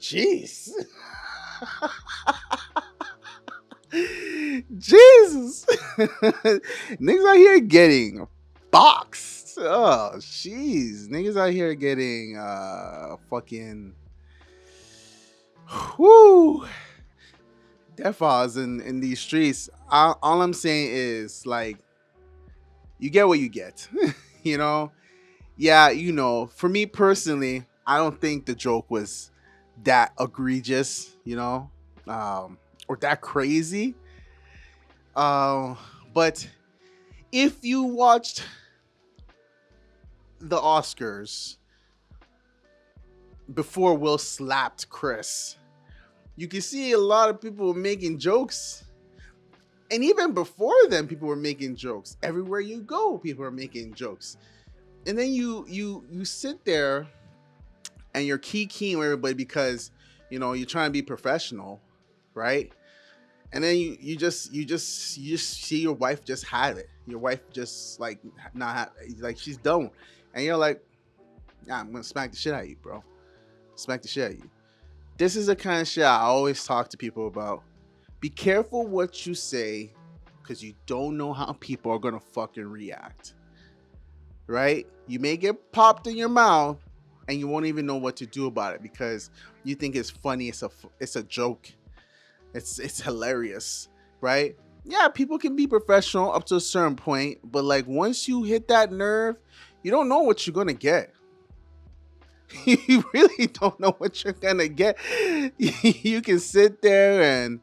Jeez. Jesus. Niggas out here getting boxed. Oh, jeez. Niggas out here getting fucking whoo death odds in these streets. All I'm saying is like you get what you get. you know? Yeah, for me personally, I don't think the joke was that egregious, or that crazy. Um, but if you watched the Oscars before Will slapped Chris, you can see a lot of people making jokes. And even before then, people were making jokes. Everywhere you go, people are making jokes. And then you sit there and you're keying everybody because you're trying to be professional, right? And then you just see your wife just had it. Your wife just like not like she's done, and you're like, yeah, I'm gonna smack the shit out of you, bro. Smack the shit out of you. This is the kind of shit I always talk to people about. Be careful what you say, because you don't know how people are gonna fucking react. Right? You may get popped in your mouth, and you won't even know what to do about it because you think it's funny. It's a joke. It's hilarious, right? Yeah, people can be professional up to a certain point, but like once you hit that nerve, you don't know what you're gonna get. You really don't know what you're gonna get. You can sit there and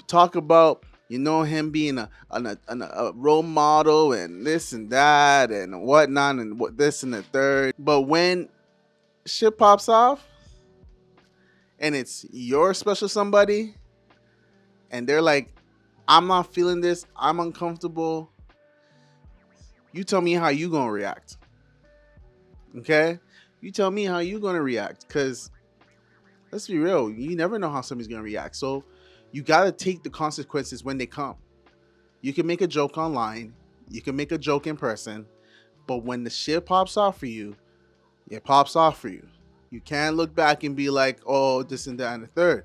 talk about him being a role model and this and that and whatnot and what this and the third. But when shit pops off and it's your special somebody and they're like, I'm not feeling this, I'm uncomfortable, you tell me how you gonna react. Okay? You tell me how you gonna react, because let's be real, you never know how somebody's gonna react. So you gotta take the consequences when they come. You can make a joke online, you can make a joke in person, but when the shit pops off for you, it pops off for you. You can't look back and be like, oh, this and that and the third.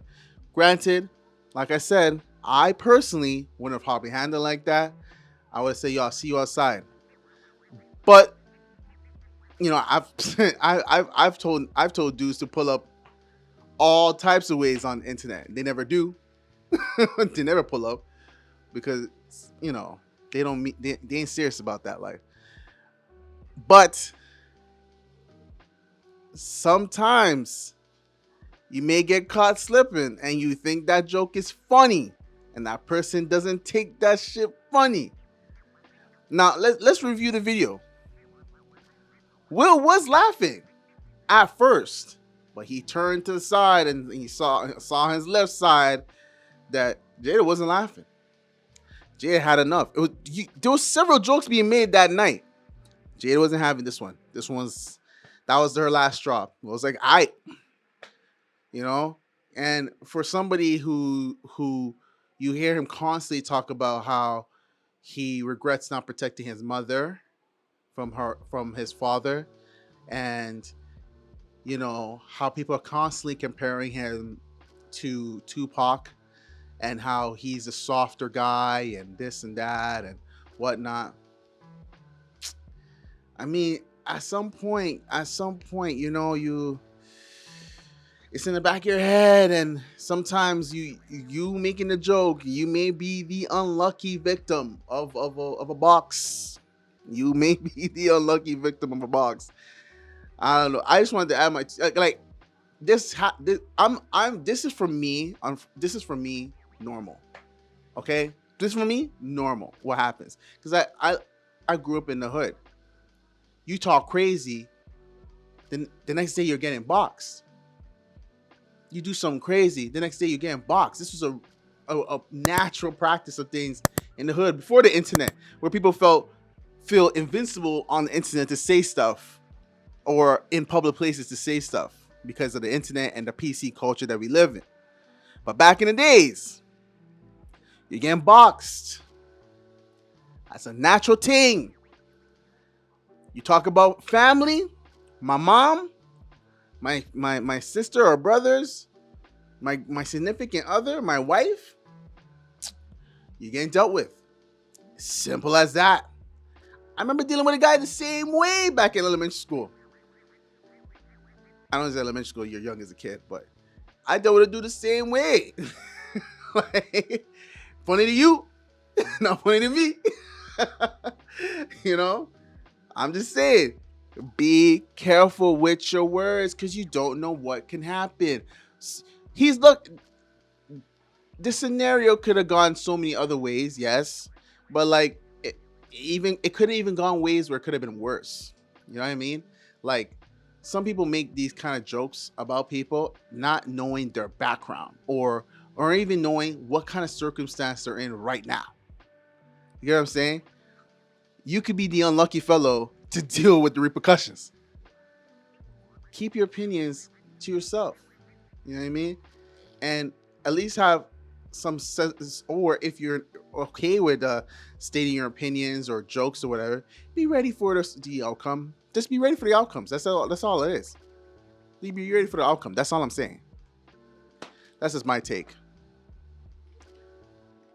Granted, like I said, I personally wouldn't have probably handled like that. I would say, y'all, see you outside. But I've I've told dudes to pull up all types of ways on the internet. They never do. They never pull up because they don't they ain't serious about that life. But sometimes you may get caught slipping and you think that joke is funny and that person doesn't take that shit funny. Now let's review the video. Will was laughing at first, but he turned to the side and he saw his left side that Jada wasn't laughing. Jada had enough. There was several jokes being made that night. Jada wasn't having this one. That was her last straw. It was like, and for somebody who you hear him constantly talk about how he regrets not protecting his mother from his father, and how people are constantly comparing him to Tupac and how he's a softer guy and this and that and whatnot. I mean, at some point, you it's in the back of your head, and sometimes you making a joke, you may be the unlucky victim of a box. You may be the unlucky victim of a box. I don't know. I just wanted to add my like this. This is for me. This is for me normal. Okay, this is for me normal. What happens? Because I grew up in the hood. You talk crazy, then the next day you're getting boxed. You do something crazy, the next day you're getting boxed. This was a natural practice of things in the hood before the internet, where people feel invincible on the internet to say stuff, or in public places to say stuff, because of the internet and the PC culture that we live in. But back in the days, you're getting boxed. That's a natural thing. You talk about family, my mom, My sister or brothers, my significant other, my wife, you're getting dealt with. Simple as that. I remember dealing with a guy the same way back in elementary school. I don't know if it's elementary school, you're young as a kid, but I dealt with a dude the same way. Like, funny to you, not funny to me. You know, I'm just saying, be careful with your words because you don't know what can happen. This scenario could have gone so many other ways, yes, but like it could have even gone ways where it could have been worse. You know what I mean? Like, some people make these kind of jokes about people not knowing their background or even knowing what kind of circumstance they're in right now. You know what I'm saying? You could be the unlucky fellow to deal with the repercussions. Keep your opinions to yourself. You know what I mean? And at least have some sense, or if you're okay with stating your opinions or jokes or whatever, be ready for the outcome. Just be ready for the outcomes. That's all it is. Be ready for the outcome. That's all I'm saying. That's just my take.